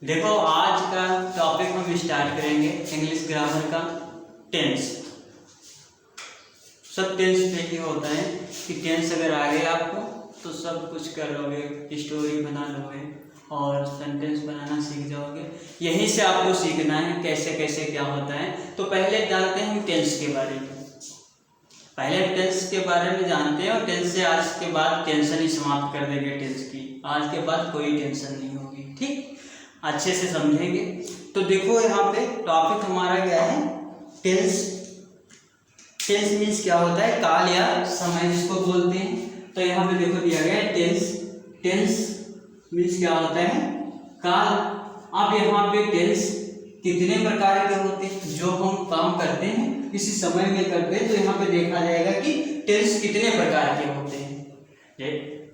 देखो आज का टॉपिक हम स्टार्ट करेंगे इंग्लिश ग्रामर का टेंस। सब टेंस पे ही होता है कि टेंस अगर आ गया आपको तो सब कुछ कर लोगे, स्टोरी बना लोगे और सेंटेंस बनाना सीख जाओगे। यहीं से आपको सीखना है कैसे कैसे क्या होता है। तो पहले जानते हैं टेंस के बारे में। पहले टेंस के बारे में जानते हैं और टेंस से आज के बाद टेंशन ही समाप्त कर देंगे। टेंस की आज के बाद कोई टेंशन नहीं होगी, ठीक, अच्छे से समझेंगे। तो देखो यहाँ पे टॉपिक हमारा क्या है, टेंस। टेंस मीन्स क्या होता है, काल या समय जिसको बोलते हैं। तो यहाँ पे देखो दिया गया है टेंस। टेंस मीन्स क्या होता है, काल। अब यहाँ पे टेंस कितने प्रकार के होते हैं, जो हम काम करते हैं किसी समय में करते हैं, तो यहाँ पे देखा जाएगा कि टेंस कितने प्रकार के होते हैं।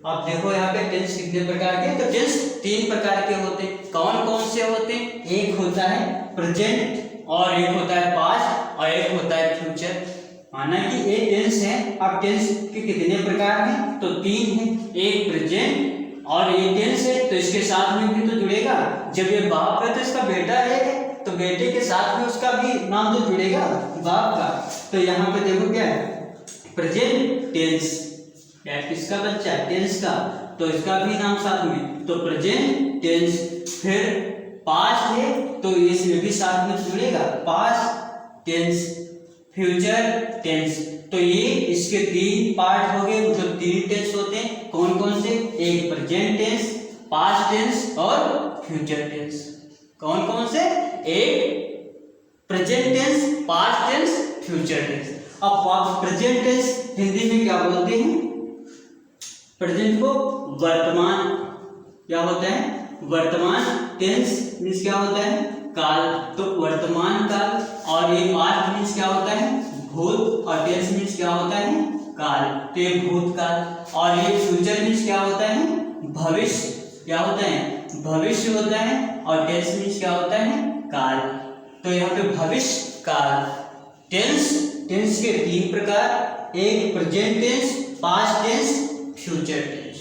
आप देखो यहाँ पे टेंस कितने प्रकार के, तो टेंस 3 प्रकार के होते हैं। कौन कौन से होते हैं, एक होता है प्रेजेंट और एक होता है पास्ट और एक होता है फ्यूचर। माना कि ये टेंस है। अब टेंस के कितने प्रकार हैं, तो 3 हैं। एक प्रेजेंट और ये टेंस है तो इसके साथ में भी तो जुड़ेगा। जब ये बाप है तो इसका बेटा है, तो बेटे के साथ में उसका भी नाम तो जुड़ेगा बाप का। तो यहाँ पे देखो क्या है, प्रेजेंट टेंस, क्या किसका बच्चा है, टेंस का, तो इसका भी नाम साथ में, तो प्रेजेंट टेंस। फिर पास्ट है तो इसमें भी साथ में जुड़ेगा पास्ट टेंस। फ्यूचर टेंस, तो ये इसके 3 पार्ट हो गए, मतलब 3 टेंस होते हैं। कौन कौन से, एक प्रेजेंट टेंस, पास्ट टेंस और फ्यूचर टेंस। कौन कौन से, एक present tense, past tense, future tense. अब प्रेजेंट टेंस हिंदी में क्या बोलते हैं, प्रेजेंट को वर्तमान, क्या होता है वर्तमान। टेंस मीन्स क्या होता है, काल, तो वर्तमान काल। और ये पास्ट मीन्स क्या होता है, भूत, और टेंस मीन्स क्या होता है, काल, तो ये भूतकाल। और ये फ्यूचर मीन्स क्या होता है, भविष्य, क्या होता है, भविष्य होता है। और टेंस मीन्स क्या होता है, काल। तो यहाँ पे भविष्य काल। टेंस, टेंस के 3 प्रकार, एक present tense, past tense, future tense.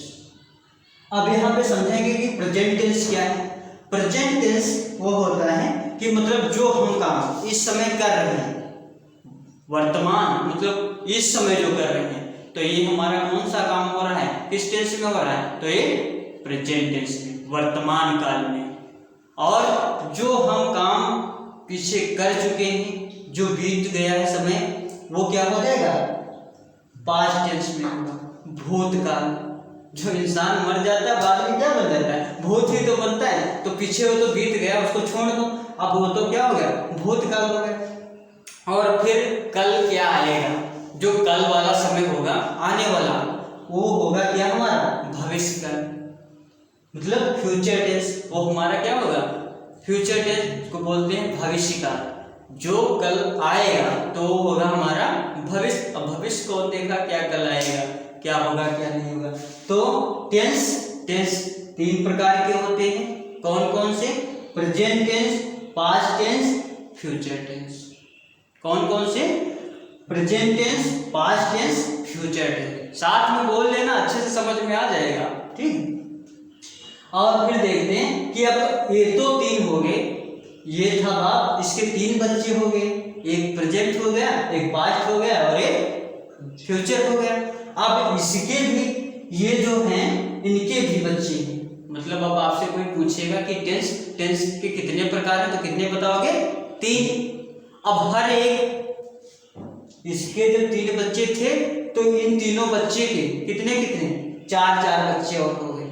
अब यहाँ पे समझेंगे कि प्रेजेंट टेंस क्या है। प्रेजेंट टेंस वो होता है कि मतलब जो हम काम इस समय कर रहे हैं, वर्तमान मतलब इस समय जो कर रहे हैं, तो ये हमारा कौन सा काम हो रहा है, किस टेंस में हो रहा है, तो ये प्रेजेंट टेंस में, वर्तमान काल में। और जो हम काम पीछे कर चुके हैं, जो बीत गया है समय, वो क्या हो जाएगा, पास्ट टेंस में होगा, भूतकाल। जो इंसान मर जाता है बाद में क्या बन जाता है, भूत ही तो बनता है। तो पीछे वो तो बीत गया, उसको छोड़ दो, अब वो तो क्या हो गया, भूतकाल हो गया। और फिर कल क्या आएगा, जो कल वाला समय होगा आने वाला, वो होगा क्या हमारा, भविष्य काल, मतलब फ्यूचर टेंस। वो हमारा क्या होगा, फ्यूचर टेंस को बोलते हैं भविष्य काल। जो कल आएगा तो वो होगा हमारा भविष्य। अब भविष्य कौन देगा, क्या कल आएगा, क्या होगा क्या नहीं होगा। तो टेंस, टेंस 3 प्रकार के होते हैं। कौन कौन से, present tense, past tense, future tense. कौन कौन से, present tense, past tense, future tense. साथ में बोल लेना, अच्छे से समझ में आ जाएगा, ठीक। और फिर देखते हैं कि अब ये तो 3 हो गए, ये था बाप, इसके 3 बच्चे हो गए, एक प्रेजेंट हो गया, एक पास्ट हो गया और एक फ्यूचर हो गया। अब इसके भी, ये जो हैं इनके भी बच्चे हैं। मतलब अब आपसे कोई पूछेगा कि टेंस, टेंस के कितने प्रकार हैं, तो कितने बताओगे, 3। अब हर एक, इसके जो 3 बच्चे थे, तो इन तीनों बच्चे के कितने कितने, 4 बच्चे और हो गए,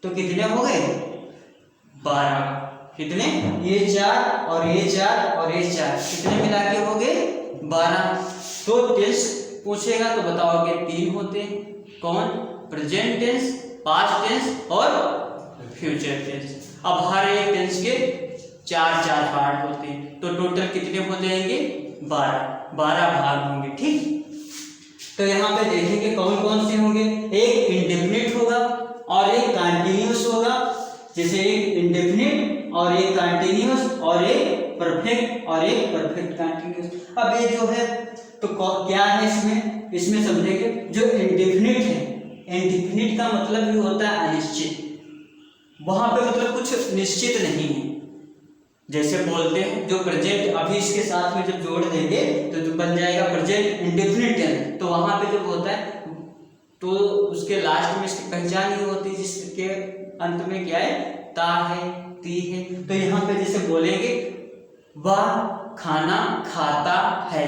तो कितने हो गए, 12। कितने, ये 4 और ये 4 और ये 4, कितने मिला के हो गए, 12। तो टेंस पूछेगा तो बताओगे 3 होते हैं। कौन, प्रेजेंट टेंस, पास्ट टेंस और फ्यूचर टेंस। अब हर एक टेंस के 4 पार्ट होते हैं, तो टोटल कितने हो जाएंगे, 12 भाग होंगे, ठीक। तो यहाँ पे देखेंगे कौन कौन से होंगे, एक इंडेफिनिट होगा और एक कंटिन्यूअस होगा। जैसे एक इंडेफिनिट और एक कंटिन्यूअस और एक परफेक्ट और एक परफेक्ट कंटिन्यूअस। अब ये जो है तो क्या है इसमें, इसमें समझेंगे जो इंडेफिनिट है, इंडेफिनिट का मतलब ही होता है अनिश्चित। वहां पे मतलब कुछ निश्चित नहीं है। जैसे बोलते हैं जो प्रेजेंट अभी इसके साथ में जब जोड़ देंगे तो जो बन जाएगा प्रेजेंट इंडेफिनिट टेंस, तो वहां पे जब होता है तो उसके लास्ट में इसकी पहचान ही होती है, जिसके अंत में क्या है, ता है, ती है। तो यहाँ पे जैसे बोलेंगे वह खाना खाता है,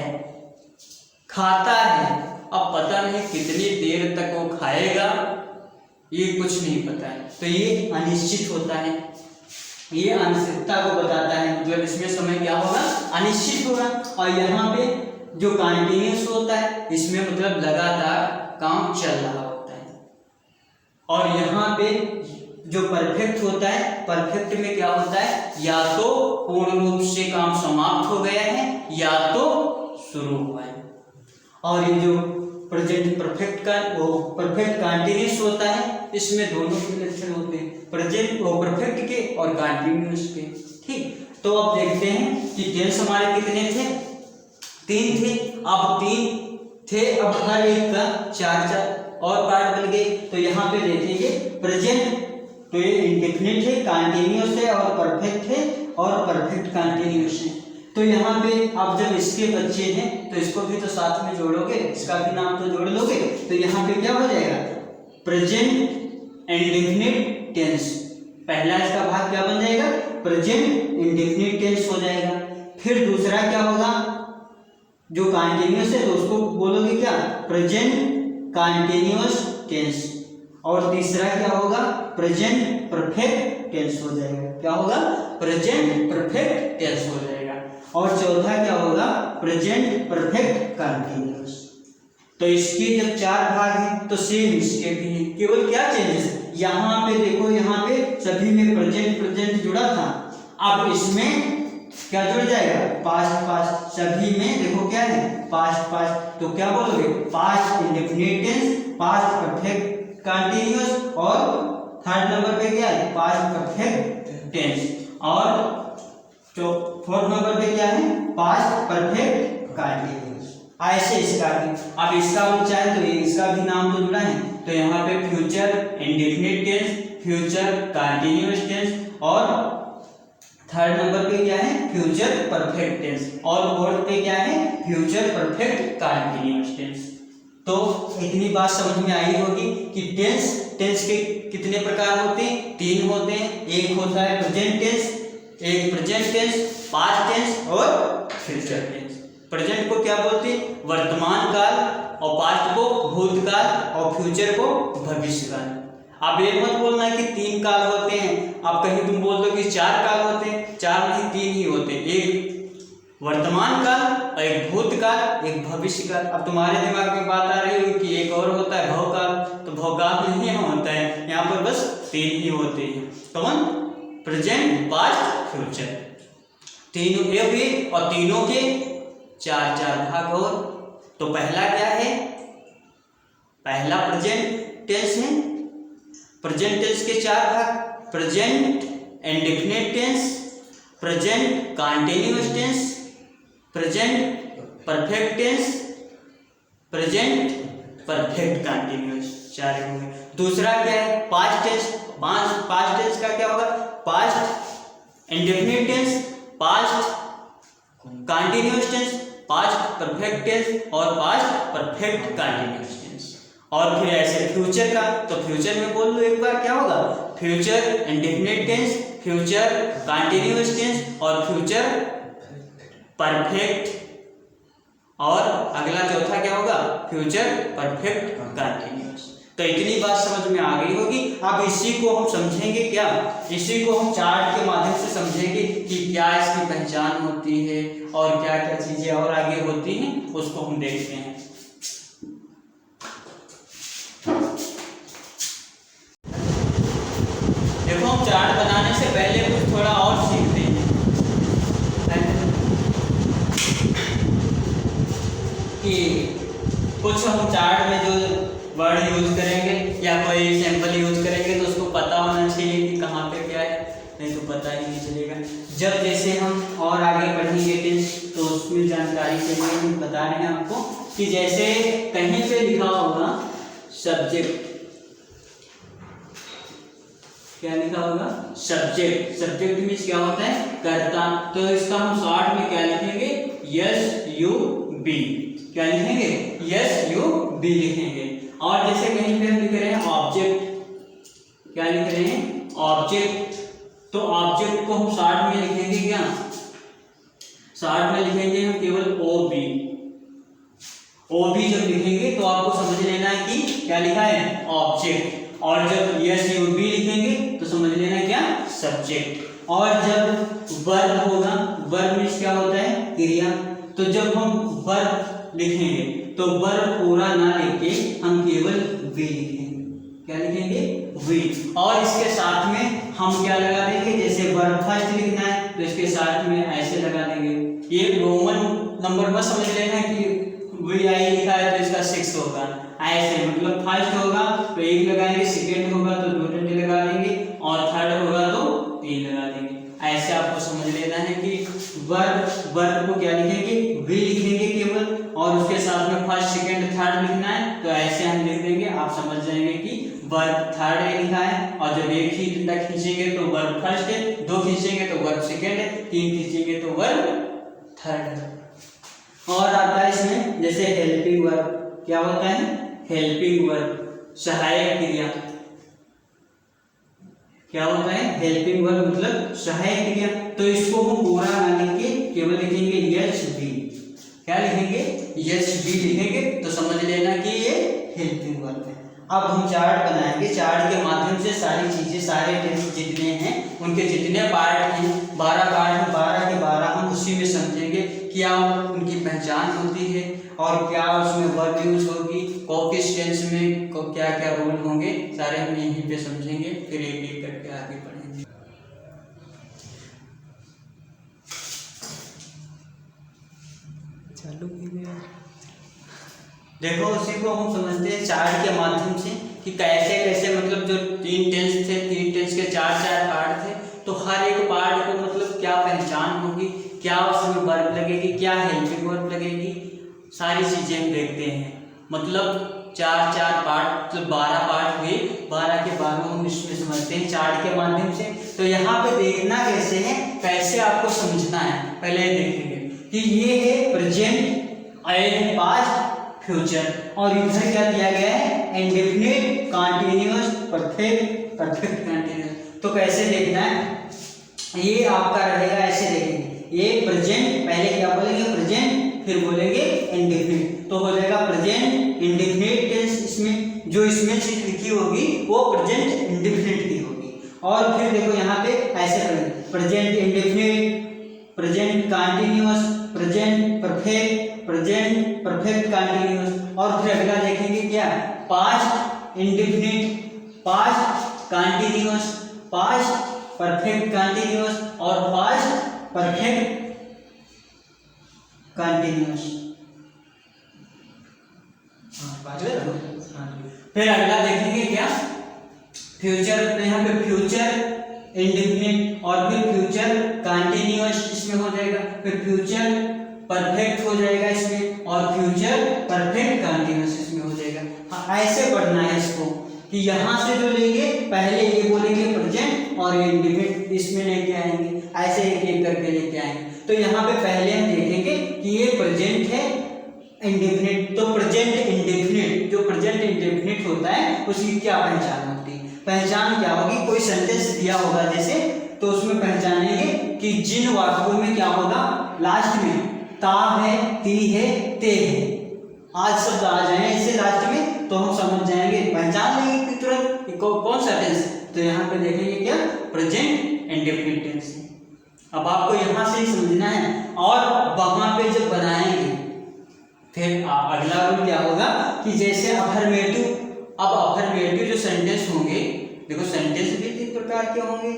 खाता है। अब पता नहीं कितनी देर तक वो खाएगा, ये कुछ नहीं पता है, तो ये अनिश्चित होता है, ये अनिश्चितता को बताता है, मतलब इसमें समय क्या होगा, अनिश्चित होगा। और यहाँ पे जो कंटिन्यूअस होता है इसमें मतलब लगातार काम चल रहा होता है। और यहाँ पे जो परफेक्ट होता है, परफेक्ट में क्या होता है, या तो पूर्ण रूप से काम समाप्त हो गया है या तो शुरू हुआ है। और ये जो प्रेजेंट परफेक्ट का वो परफेक्ट कंटिन्यूअस होता है, इसमें दोनों के लक्षण होते हैं, प्रेजेंट वो परफेक्ट के और कंटिन्यूअस के। ठीक, तो अब देखते हैं कि टेंस हमारे कितने थे, 3 थे। अब 3 थे, अब हर एक का 4 और पार्ट बन गए। तो यहाँ पे देखेंगे प्रेजेंट, तो ये इंडेफिनिट है, कंटिन्यूअस है और परफेक्ट है और परफेक्ट कंटिन्यूअस है। तो यहाँ पे अब जब इसके बच्चे हैं तो इसको भी तो साथ में जोड़ोगे, इसका भी नाम तो जोड़ लोगे। तो यहाँ पे क्या हो जाएगा, प्रेजेंट इंडेफिनिट टेंस, पहला इसका भाग क्या बन जाएगा, प्रेजेंट इंडेफिनिट टेंस हो जाएगा। फिर दूसरा क्या होगा, जो कंटिन्यूअस है तो उसको बोलोगे क्या, प्रेजेंट कंटिन्यूअस टेंस। और तीसरा क्या होगा, प्रेजेंट परफेक्ट टेंस हो जाएगा। क्या होगा, प्रेजेंट परफेक्ट टेंस हो जाएगा। और चौथा क्या होगा, प्रेजेंट परफेक्ट कंटिन्यूअस। तो इसके जब 4 भाग हैं तो सेम इसके भी हैं, केवल क्या चेंजेस है, यहाँ पे देखो, यहाँ पे सभी में प्रेजेंट प्रेजेंट जुड़ा था, अब इसमें क्या जुड़ जाएगा, पास्ट पास्ट, सभी में देखो क्या है, पास्ट पास्ट। तो क्या बोलोगे, past indefinite tense, past perfect continuous, और थर्ड नंबर पे क्या है, पास्ट परफेक्ट टेंस, और जो फोर्थ नंबर पे क्या है, पास्ट परफेक्ट कंटिन्यूअस। ऐसे इसका भी, अब इसका हम चाहे तो इसका भी नाम तो जुड़ा है, तो यहाँ पे future indefinite tense, future continuous tense, और थर्ड नंबर पे क्या है, फ्यूचर परफेक्ट टेंस, और फोर्थ पे क्या है, फ्यूचर परफेक्ट कंटिन्यूअस टेंस। तो इतनी बात समझ में आई होगी कि टेंस के कितने प्रकार होते हैं, 3 होते हैं। एक होता है प्रेजेंट टेंस, एक प्रेजेंट टेंस, पास्ट टेंस और फ्यूचर टेंस। प्रेजेंट को क्या बोलते हैं, वर्तमान काल, और पास्ट को भूतकाल, और फ्यूचर को भविष्यकाल। अब ये मत बोलना कि 3 काल होते हैं, अब कहीं तुम बोल दो कि 4 काल होते हैं, 4 नहीं 3 ही होते हैं, एक वर्तमान काल, एक भूतकाल, एक भविष्यकाल। अब तुम्हारे दिमाग में बात आ रही होगी कि एक और होता है भवकाल, तो भवकाल नहीं होता है, यहाँ पर बस 3 ही होते हैं। कौन, प्रेजेंट, पास्ट, फ्यूचर, तीनों ये हुए, और तीनों के 4 भाग। और तो पहला क्या है, पहला प्रेजेंट टेंस है, प्रेजेंट टेंस के 4 भाग, present indefinite tense, present continuous tense, present perfect tense, present perfect continuous, 4 होंगे। दूसरा क्या है, पास्ट टेंस। पास्ट टेंस का क्या होगा, past indefinite tense, past continuous tense, past perfect tense और पास्ट परफेक्ट कंटिन्यूअस टेंस। और फिर ऐसे फ्यूचर का, तो फ्यूचर में बोल लो एक बार, क्या होगा, future indefinite tense, future continuous tense और फ्यूचर परफेक्ट, और अगला चौथा क्या होगा, फ्यूचर परफेक्ट कंटिन्यूअस। तो इतनी बात समझ में आ गई होगी। अब इसी को हम समझेंगे, क्या इसी को हम चार्ट के माध्यम से समझेंगे कि क्या इसकी पहचान होती है और क्या क्या चीजें और आगे होती हैं, उसको हम देखते हैं। देखो, हम चार्ट बनाने से पहले कुछ थोड़ा और सीखते हैं कि कुछ हम चार्ट में जो वर्ड यूज करेंगे या कोई सैंपल यूज करेंगे तो उसको पता होना चाहिए कि कहाँ पे क्या है, नहीं तो पता ही नहीं चलेगा। जब जैसे हम और आगे बढ़ेंगे टेंस तो उसमें जानकारी के लिए हम बता रहे हैं आपको कि जैसे कहीं पे लिखा होगा सब्जेक्ट, क्या लिखा होगा? सब्जेक्ट। सब्जेक्ट मीन्स क्या होता है? कर्ता। तो इसका हम शॉर्ट में क्या लिखेंगे? SUB। क्या लिखेंगे? SUB लिखेंगे। और जैसे कहीं पे हम लिख रहे हैं ऑब्जेक्ट, क्या लिख रहे हैं? ऑब्जेक्ट। तो ऑब्जेक्ट को हम शॉर्ट में लिखेंगे क्या? शॉर्ट में लिखेंगे हम केवल OB। OB जब लिखेंगे तो आपको समझ लेना है कि क्या लिखा है? ऑब्जेक्ट। और जब SUB लिखेंगे तो समझ लेना क्या? सब्जेक्ट। और जब वर्ब होगा, वर्ब मीन्स क्या होता है? क्रिया। तो जब हम वर्ब लिखेंगे तो वर्ब पूरा ना लिख के हम केवल वी लिखेंगे। क्या लिखेंगे? वी। और इसके साथ में हम क्या लगा देंगे? जैसे वर्ब फर्स्ट लिखना है तो इसके साथ में ऐसे लगा देंगे। ये रोमन नंबर में समझ लेना कि VI लिखा है तो इसका 6 होगा। ऐसे मतलब फर्स्ट होगा तो 1 लगाएंगे, सेकंड होगा तो 2 डंडे लगा देंगे, और थर्ड होगा तो 3 लगा देंगे। ऐसे आपको समझ लेना है कि वर्ब को क्या लिखेंगे? वी लिखेंगे केवल, और उसके साथ में फर्स्ट सेकंड थर्ड लिखना है तो ऐसे हम लिख देंगे। आप समझ जाएंगे कि वर्ब थर्ड लिखा है, और जब एक ही डंडा खींचेंगे तो वर्ब फर्स्ट है, 2 खींचेंगे तो वर्ब सेकंड है, 3 खींचेंगे तो वर्ब थर्ड है। और आता है इसमें जैसे हेल्पिंग वर्ब। क्या होता है? हेल्पिंग वर्ब, सहायक क्रिया। क्या होता है? हेल्पिंग वर्ब मतलब सहायक क्रिया। तो इसको हम पूरा ना लिख के केवल लिखेंगे SB। क्या लिखेंगे? SB लिखेंगे तो समझ लेना कि ये हेल्पिंग वर्ब है। अब हम चार्ट बनाएंगे। चार्ट के माध्यम से सारी चीजें, सारे टेंस जितने हैं उनके जितने पार्ट हैं, 12 पार्ट हैं, 12 के 12 हम उसी में समझेंगे क्या उनकी पहचान होती है और क्या उसमें वर्ब यूज होगी, किस टेंस में क्या क्या रूल होंगे, सारे हम यहीं पे समझेंगे। फिर एक एक करके आगे बढ़ेंगे। चालू देखो, उसी को हम समझते हैं चार्ट के माध्यम से कि कैसे कैसे मतलब जो 3 टेंस थे, 3 टेंस के 4 पार्ट थे, तो हर एक पार्ट को मतलब क्या पहचान होगी, क्या उसमें वर्ब लगेगी, क्या हेल्पिंग वर्ब लगेगी, सारी चीजें हम देखते हैं। मतलब 4 पार्ट मतलब 12 पार्ट हुए, 12 के 12 हम इसमें समझते हैं चार्ट के माध्यम से। तो यहाँ पे देखना कैसे है, कैसे आपको समझना है, पहले देखेंगे कि ये है प्रेजेंट, है पास्ट, फ्यूचर, और इधर क्या दिया गया है? Indefinite, continuous, perfect, perfect continuous. तो कैसे देखना है? ये आपका रहेगा, ऐसे देखेंगे। ये प्रेजेंट, पहले क्या बोलेंगे? प्रेजेंट, फिर बोलेंगे इंडेफिनिट, तो हो जाएगा प्रेजेंट इंडेफिनिट टेंस। इसमें जो इसमें चीज लिखी होगी वो प्रेजेंट इंडेफिनिट की होगी। और फिर देखो यहाँ पे ऐसे करेंगे, present indefinite, present continuous, present perfect, present perfect continuous. और फिर अगला देखेंगे क्या? Past indefinite, past continuous, past perfect continuous और पास्ट परफेक्ट कंटीन्यूअस। फिर अगला देखेंगे क्या? फ्यूचर। तो यहाँ पे फ्यूचर इंडेफिनिट और फिर फ्यूचर कंटीन्यूअस इसमें हो जाएगा, फिर फ्यूचर परफेक्ट हो जाएगा इसमें, और फ्यूचर परफेक्ट कंटीन्यूअस इसमें हो जाएगा। हाँ, ऐसे पढ़ना है इसको कि यहाँ से जो लेंगे पहले ये बोलेंगे प्रेजेंट और ये इंडेफिनिट इसमें लेके आएंगे, ऐसे एक एक करके लेके आएंगे। तो यहाँ पे पहले हम देखेंगे कि ये प्रेजेंट है इंडेफिनिट। तो प्रेजेंट इंडेफिनिट, जो प्रेजेंट इंडेफिनिट होता है उसकी क्या पहचान होती है? पहचान क्या होगी? कोई सेंटेंस दिया होगा जैसे, तो उसमें पहचानेंगे कि जिन वाक्यों में क्या होगा, लास्ट में ता है, ती है, ते है, आज शब्द आ जाए इससे लास्ट में, तो हम समझ जाएंगे, पहचान लेंगे तुरंत कौन सा टेंस। तो यहाँ पे देखेंगे क्या? Present indefinite tense. अब आपको यहाँ से ही समझना है, और वहां पे जब बनाएंगे फिर अगला रूल क्या होगा कि जैसे अफर्मेटिव, अब अफर्मेटिव जो सेंटेंस होंगे, देखो सेंटेंस भी 3 प्रकार के होंगे,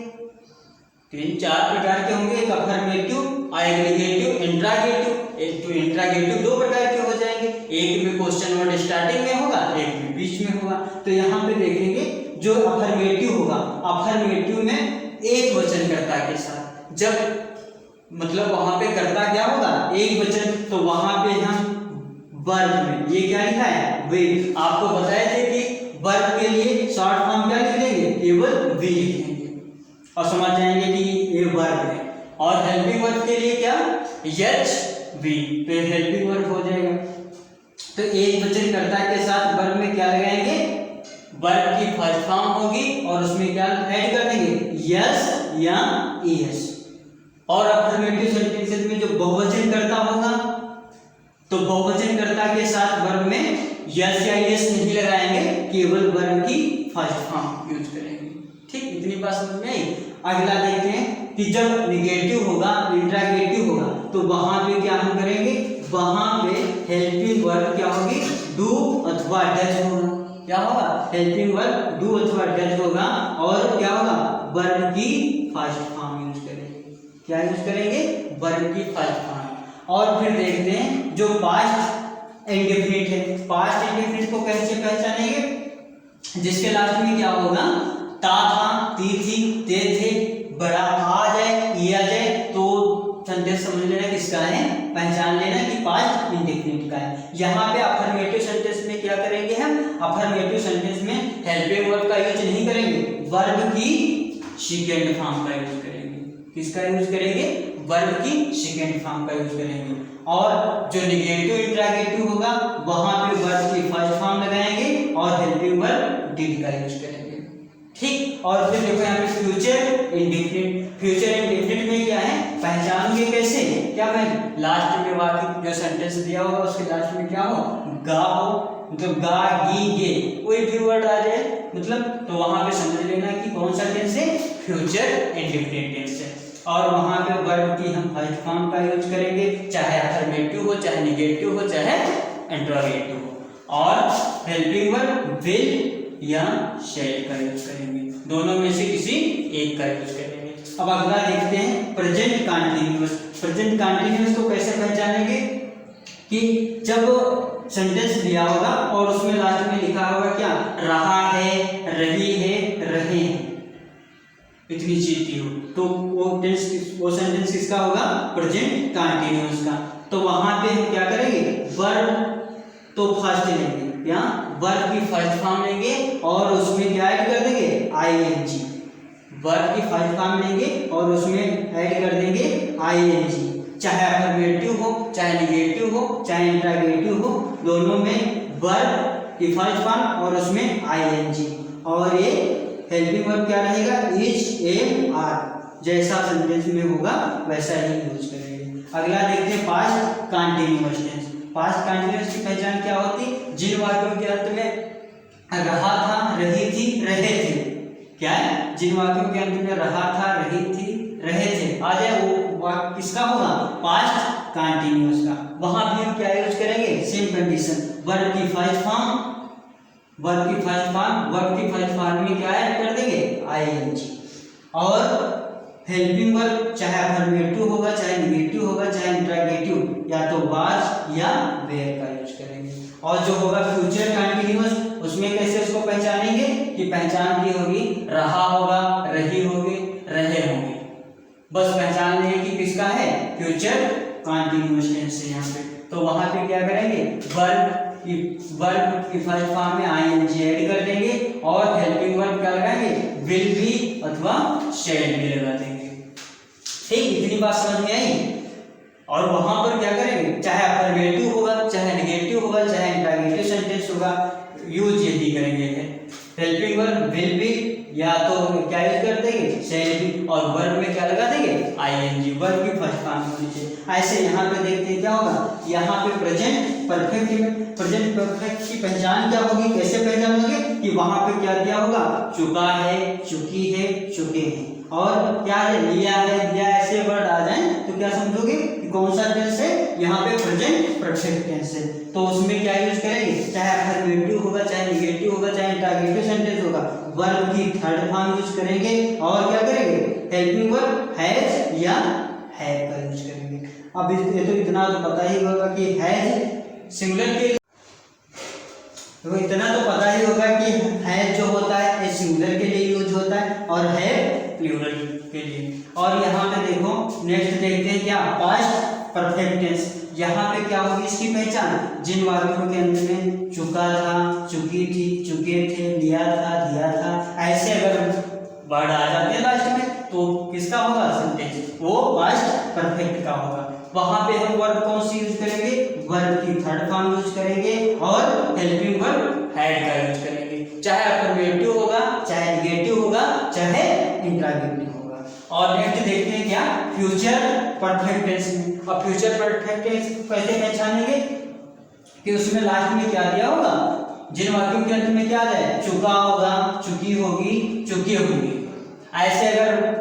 3-4 प्रकार के होंगे। एक अफर्मेटिव, एग्रीगेटिव, इंट्रागेटिव। एक तो इंट्रागेटिव 2 प्रकार के हो जाएंगे, एक में क्वेश्चन वर्ड स्टार्टिंग में होगा, एक में बीच में होगा। तो यहाँ पे देखेंगे जो अफर्मेटिव होगा, अफर्मेटिव में एक वचन कर्ता के साथ, जब मतलब वहां पे कर्ता क्या होगा? एक वचन, तो वहां पे हम वर्ब में ये क्या लिखा है? वे। आपको बताए थे कि वर्ब के लिए शॉर्ट फॉर्म क्या लिख लेंगे, केवल वी लिखेंगे और समझ जाएंगे कि ये वर्ब है। और हेल्पिंग वर्ब के लिए क्या, एच वी, तो हेल्पिंग वर्ब हो जाएगा। तो एक वचन कर्ता के साथ वर्ब में क्या लगाएंगे, वर्ब की फर्स्ट फॉर्म होगी और उसमें क्या ऐड कर देंगे, यस या एस। और अफर्मेटिव सेंटेंसेस में जो बहुवचन कर्ता होगा तो बहुवचन कर्ता के साथ वर्ब में यस या एस नहीं लगाएंगे, केवल वर्ब की फर्स्ट फॉर्म यूज करेंगे। ठीक, इतनी बात समझ में आई। अगला देखते हैं कि जब निगेटिव होगा, इंट्रागेटिव होगा, तो वहां पे क्या हम करेंगे, वहां पे हेल्पिंग वर्ब क्या होगी, डू अथवा डज होगा। क्या होगा, हेल्पिंग वर्ब डू अथवा डज होगा और क्या होगा, वर्ब की फर्स्ट फॉर्म यूज करेंगे। क्या यूज करेंगे, वर्ब की फर्स्ट फॉर्म। और फिर देखते हैं जो पास्ट इंडेफिनिट है, पास्ट इंडेफिनिट को कैसे पहचानेंगे, जिसके लास्ट में क्या होगा, ता था, ती थी, ते थे, बड़ा आ जाए, ई आ जाए, तो सेंटेंस समझ लेना किसका है, पहचान लेना कि पास्ट इंडेफिनिट का है। यहाँ पे अफर्मेटिव सेंटेंस में क्या करेंगे हम, अफर्मेटिव सेंटेंस में हेल्पिंग वर्ब का यूज नहीं करेंगे, वर्ब की सेकेंड फॉर्म का यूज करेंगे। किसका यूज करेंगे, वर्ब की सेकेंड फॉर्म का यूज करेंगे। और जो निगेटिव इंट्रागेटिव होगा वहां पे वर्ब की फर्स्ट फॉर्म लगाएंगे और हेल्पिंग वर्ब डिड का यूज करेंगे। ठीक, और फिर देखो यहाँ पे फ्यूचर इंडेफिनिट, फ्यूचर इंडेफिनिट में क्या है, पहचानोगे कैसे, क्या मैं लास्ट में वाक्य जो सेंटेंस दिया होगा उसके लास्ट में क्या हो, गा हो, मतलब गा गी गे कोई भी वर्ड आ जाए मतलब, तो वहां पे समझ लेना कि कौन सा टेंस है, फ्यूचर इंडेफिनिट टेंस है। और वहां पे वर्ब की हम फर्स्ट फॉर्म का यूज करेंगे, चाहे अफर्मेटिव हो, चाहे निगेटिव हो, चाहे इंट्रोगेटिव हो। और हेल्पिंग वर्ब विल या शैल का यूज करेंगे, दोनों में से किसी एक का यूज करेंगे। अब अगला देखते हैं प्रेजेंट कंटीन्यूअस। प्रेजेंट कंटीन्यूअस को कैसे पहचानेंगे कि जब सेंटेंस दिया होगा और उसमें लास्ट में लिखा होगा क्या, रहा है, रही है, रहे हैं, इतनी चीज थी हो, तो वो सेंटेंस किसका होगा, प्रेजेंट कंटीन्यूअस का। तो वहां पे हम क्या करेंगे, वर्ब तो फर्स्ट लेंगे, या वर्ब की फर्स्ट फॉर्म लेंगे और उसमें क्या ऐड कर देंगे, आईएनजी। वर्ब की फर्स्ट फॉर्म लेंगे और उसमें ऐड कर देंगे आईएनजी, चाहे अफर्मेटिव हो, चाहे निगेटिव हो, चाहे इंट्रागेटिव हो, दोनों में वर्ब की फर्स्ट फॉर्म और उसमें आईएनजी। और ये हेल्पिंग वर्ब क्या रहेगा, इज, एम, आर, जैसा सेंटेंस में होगा वैसा ही यूज करेंगे। अगला देखते हैं past continuous tense. Past continuous की पहचान क्या होती, जिन वाक्यों के अंत में रहा था, रही थी, रहे थे, क्या है, जिन वाक्यों के अंत में रहा था, रही थी, रहे थे आ जाए, वो वाक्य किसका होगा, पास्ट कंटीन्यूअस का। वहां भी हम क्या यूज करेंगे, सेम कंडीशन, वर्ब की फर्स्ट फॉर्म, वर्ब की फर्स्ट फॉर्म, वर्ब की फर्स्ट फॉर्म में क्या ऐड कर देंगे, आईएनजी। और हेल्पिंग वर्ब चाहे अफर्मेटिव होगा, चाहे निगेटिव होगा, चाहे इंट्रागेटिव, या तो वाज या वेयर का यूज करेंगे। और जो होगा फ्यूचर कंटीन्यूअस, उसमें कैसे उसको पहचानेंगे कि पहचान की होगी, रहा होगा, रही होगी, रहे होंगे, बस पहचान लेंगे कि किसका है, फ्यूचर कंटीन्यूअस टेंस है यहाँ पे। तो वहां पे क्या करेंगे, वर्ब की फर्स्ट फॉर्म में आईएनजी ऐड कर देंगे और हेल्पिंग वर्ब क्या लगाएंगे, विल बी अथवा शैल बी लगा देंगे। ठीक, इतनी बात समझ में आई। और वहां पर क्या करेंगे, चाहे अफर्मेटिव होगा, चाहे नेगेटिव होगा, चाहे इंट्रागेटिव सेंटेंस होगा, यूज यही करेंगे। हेल्पिंग वर्ब विल बी या तो क्या यूज कर देंगे, शैल बी, और वर्ब में क्या लगा देंगे, आईएनजी, वर्ब की फर्स्ट फॉर्म होनी चाहिए। ऐसे यहाँ पे देखते हैं क्या होगा, यहाँ पे प्रेजेंट परफेक्ट में प्रेजेंट परफेक्ट की पहचान क्या होगी, कैसे पहचानोगे कि वहां पे क्या दिया होगा, चुका है, चुकी है, चुके हैं, और क्या है, लिया है, दिया, ऐसे वर्ड आ जाए तो क्या समझोगे कि कौन सा टेंस है, यहाँ पे प्रेजेंट परफेक्ट टेंस है। तो उसमें क्या यूज करेंगे, चाहे अफर्मेटिव होगा, चाहे निगेटिव होगा, चाहे इंट्रागेटिव सेंटेंस होगा, वर्ब की थर्ड फॉर्म यूज करेंगे और क्या करेंगे, हेल्पिंग वर्ब हैज या हैव का यूज करेंगे। अब ये तो इतना तो पता ही होगा कि हैज सिंगुलर के, तो इतना तो पता ही होगा कि हैज जो होता है ये सिंगुलर के लिए यूज होता है और हैव प्लूरल के लिए। और यहाँ पे देखो नेक्स्ट देखते हैं क्या, पास्ट परफेक्ट टेंस। यहाँ पे क्या होगी इसकी पहचान, जिन वाक्यों के अंत में चुका था, चुकी थी, चुके थे, लिया था, दिया था, ऐसे अगर वर्ड आ जाते हैं लास्ट में तो किसका होगा सेंटेंस, वो पास्ट परफेक्ट का होगा। वहां पे हम वर्ब कौन सी यूज करेंगे, वर्ब की थर्ड फॉर्म यूज करेंगे और हेल्पिंग वर्ब हैड का यूज करेंगे, चाहे अफर्मेटिव होगा, चाहे नेगेटिव होगा, चाहे इंट्रोगेटिव होगा। और नेक्स्ट देखते हैं क्या, फ्यूचर परफेक्ट टेंस में। अब फ्यूचर परफेक्ट टेंस कैसे पहचानेंगे कि उसमें लास्ट में क्या दिया होगा, जिन वाक्यों के अंत में क्या आ जाए, चुका होगा, चुकी होगी, चुके होंगे, ऐसे अगर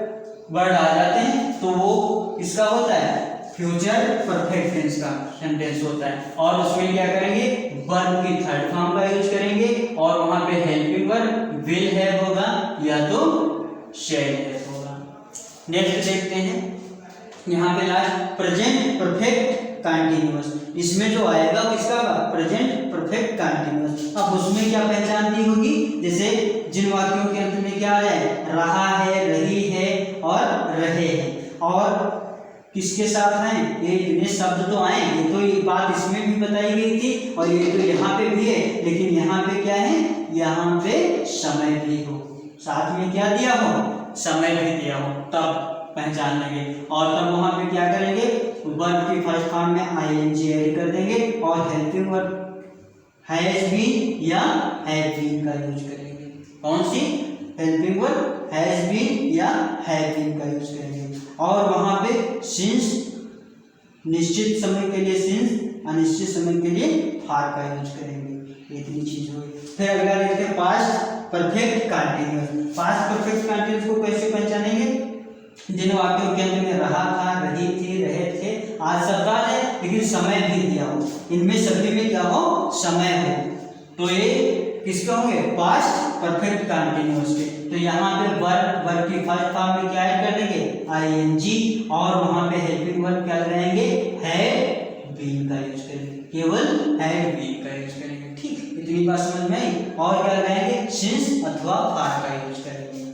वर्ड आ जाते हैं तो वो किसका होता है, फ्यूचर परफेक्ट टेंस का सेंटेंस होता है। और उसमें क्या करेंगे, वर्ब की थर्ड फॉर्म का यूज करेंगे और वहां पे हेल्पिंग वर्ब विल हैव होगा या तो शैल हैव होगा। नेक्स्ट देखते हैं, यहाँ पे लास्ट प्रेजेंट परफेक्ट कंटीन्यूअस, इसमें जो आएगा वो इसका प्रेजेंट परफेक्ट कंटीन्यूअस। अब उसमें क्या पहचान दी होगी, जैसे जिन वाक्यों के अंत में क्या आ जाए, रहा है, रही है और रहे हैं, और किसके साथ हैं, ये इतने शब्द तो आए, ये तो ये बात इसमें भी बताई गई थी और ये तो यहाँ पे भी है, लेकिन यहाँ पे क्या है, यहाँ पे समय भी हो, साथ में क्या दिया हो, समय भी दिया हो, तब पहचान लेंगे। और तब वहां पे क्या करेंगे, वर्ब की फर्स्ट फॉर्म में आईएनजी ऐड कर देंगे और हेल्पिंग वर्ब हैज बीन या हैव बीन का यूज करेंगे। कौन सी, हेल्पिंग वर्ब हैज बीन या हैव बीन का यूज करेंगे। और वहां पे सिंस निश्चित समय के लिए सिंस, अनिश्चित समय के लिए फार का यूज करेंगे। इतनी चीज हुई। फिर अगला देखते हैं past perfect continuous. Past perfect continuous को कैसे पहचानेंगे, जिन वाक्यों के अंत में रहा था, रही थी, रहे थे, आज शब्द आ जाए लेकिन समय भी दिया हो, इनमें सभी में क्या हो, समय हो, तो ये किसके होंगे, पास्ट परफेक्ट कंटीन्यूअस के। तो यहाँ पे वर्ब की फर्स्ट फॉर्म में क्या ऐड कर देंगे, आईएनजी, और वहां पे हेल्पिंग वर्ब क्या लगाएंगे, हैड बीन का यूज करेंगे, केवल हैड बीन का यूज करेंगे। ठीक, इतनी बात समझ में आई। और क्या लगाएंगे, सिंस अथवा फार का यूज करेंगे।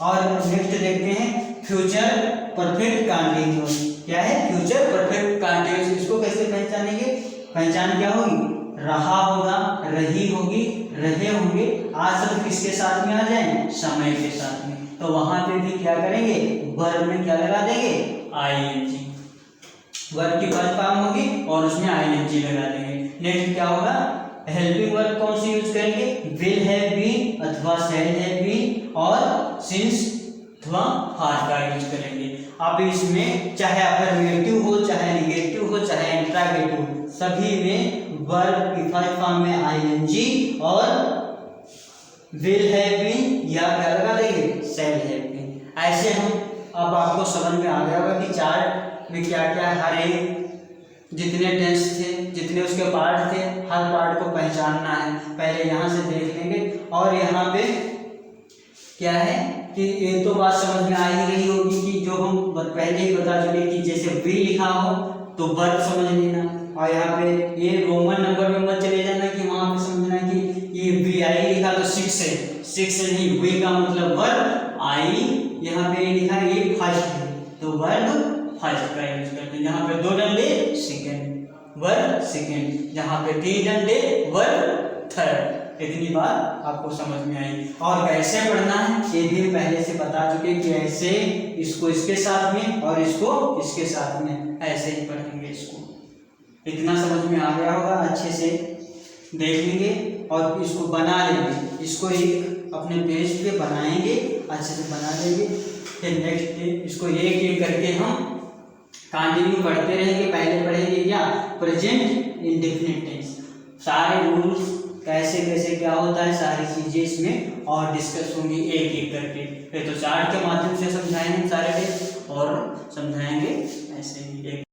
और नेक्स्ट देखते हैं फ्यूचर परफेक्ट कंटीन्यूअस। क्या है, फ्यूचर परफेक्ट कंटीन्यूअस, इसको कैसे पहचानेंगे, पहचान क्या होगी, रहा होगा, रही होगी, रहे होंगे, आज सब किसके साथ में आ जाए, समय के साथ में, तो वहां पे भी क्या करेंगे, वर्ब में क्या लगा देंगे, आईएनजी, वर्ब की फर्स्ट फॉर्म होगी और उसमें आईएनजी लगा देंगे। नेक्स्ट क्या होगा, हेल्पिंग वर्ब कौन सी यूज करेंगे, विल हैव बीन अथवा शैल हैव बीन और सिंस अथवा फार का यूज करेंगे। अब इसमें चाहे अफर्मेटिव हो, चाहे नेगेटिव हो, चाहे इंट्रोगेटिव, सभी में वर्ब की फर्स्ट फॉर्म में आईएनजी और विल हैव बीन या क्या लगा देंगे, शैल हैव बीन। ऐसे हम, अब आपको समझ में आ गया होगा कि चार्ट में क्या क्या, हर एक जितने टेंस थे, जितने उसके पार्ट थे, हर पार्ट को पहचानना है। पहले यहाँ से देख लेंगे। और यहाँ पे क्या है कि ये तो बात समझ में आ ही रही होगी कि जो हम पहले ही बता चुके कि जैसे वी लिखा हो तो वर्ब समझ लेना, और यहाँ पे ये रोमन नंबर में मत चले जाना कि वहां पे समझना कि ये वी आई लिखा तो 6 है, 6 नहीं, वी का मतलब वर्ब, आई यहाँ पे लिखा है ये फर्स्ट है तो वर्ब फर्स्ट का यूज करते हैं। यहाँ पे 2 डंडे सेकेंड, वर्ब सेकेंड, जहाँ पे 3 डंडे वर्ब थर्ड। इतनी बात आपको समझ में आई। और कैसे पढ़ना है ये भी पहले से बता चुके कि ऐसे इसको इसके साथ में और इसको इसके साथ में ऐसे ही पढ़ेंगे इसको। इतना समझ में आ गया होगा, अच्छे से देख लेंगे और इसको बना लेंगे। इसको एक अपने पेज पे बनाएंगे, अच्छे से बना लेंगे। फिर नेक्स्ट डे इसको एक एक करके हम कंटिन्यू पढ़ते रहेंगे। पहले पढ़ेंगे क्या, प्रेजेंट इंडेफिनिट टेंस, सारे रूल्स कैसे कैसे क्या होता है, सारी चीजें इसमें और डिस्कस होंगी एक एक करके। फिर तो चार्ट के माध्यम से समझाएंगे सारे टेंस और समझाएंगे ऐसे ही एक